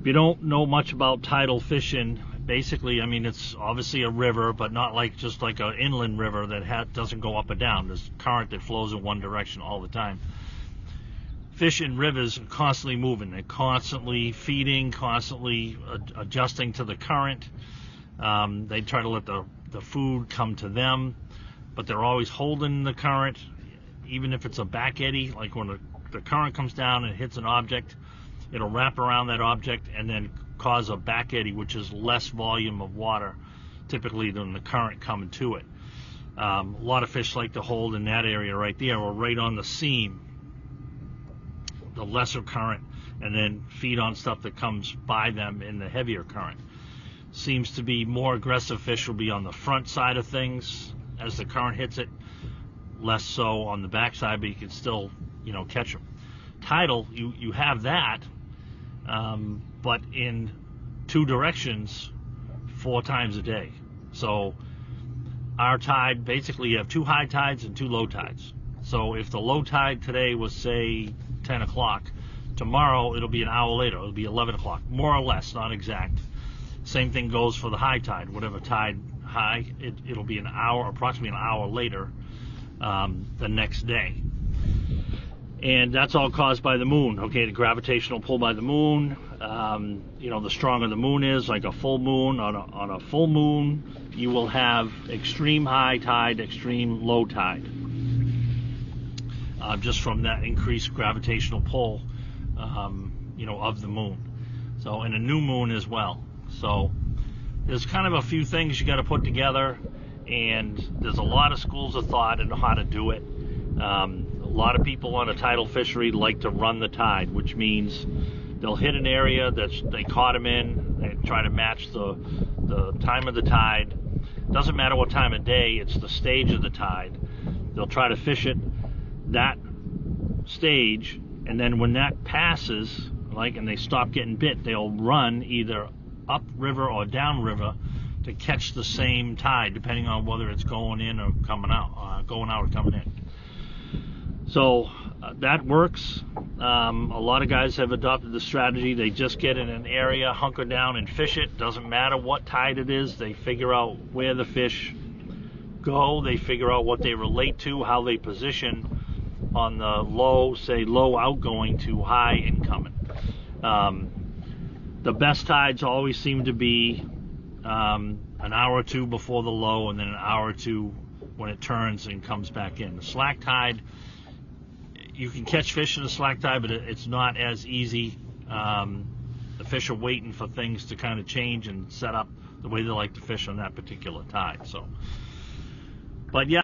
If you don't know much about tidal fishing, basically, I mean, it's obviously a river, but not like just like an inland river that doesn't go up and down. There's current that flows in one direction all the time. Fish in rivers are constantly moving. They're constantly feeding, constantly adjusting to the current. They try to let the food come to them, but they're always holding the current, even if it's a back eddy. Like when the current comes down and hits an object, it'll wrap around that object and then cause a back eddy, which is less volume of water typically than the current coming to it. A lot of fish like to hold in that area right there, or right on the seam, the lesser current, and then feed on stuff that comes by them in the heavier current. Seems to be more aggressive fish will be on the front side of things as the current hits it, less so on the back side, but you can still, catch them. Tidal, you have that, but in two directions 4 times a day. So our tide, basically you have 2 high tides and 2 low tides. So if the low tide today was, say, 10 o'clock, tomorrow it'll be an hour later. It'll be 11 o'clock, more or less, not exact. Same thing goes for the high tide. Whatever tide high, it'll be approximately an hour later the next day. And that's all caused by the moon. Okay, the gravitational pull by the moon. The stronger the moon is, like a full moon. On a full moon, you will have extreme high tide, extreme low tide, just from that increased gravitational pull, of the moon. So, and a new moon as well. So, there's kind of a few things you got to put together, and there's a lot of schools of thought in how to do it. A lot of people on a tidal fishery like to run the tide, which means they'll hit an area that they caught them in. They try to match the time of the tide. Doesn't matter what time of day, it's the stage of the tide. They'll try to fish it that stage, and then when that passes, and they stop getting bit, they'll run either up river or down river to catch the same tide, depending on whether it's going in or coming out, going out or coming in. So that works. A lot of guys have adopted the strategy. They just get in an area, hunker down and fish it. Doesn't matter what tide it is. They figure out where the fish go. They figure out what they relate to, how they position on the low outgoing to high incoming. The best tides always seem to be an hour or two before the low, and then an hour or two when it turns and comes back in. The slack tide, you can catch fish in a slack tide, but it's not as easy. The fish are waiting for things to kind of change and set up the way they like to fish on that particular tide. So, but yeah.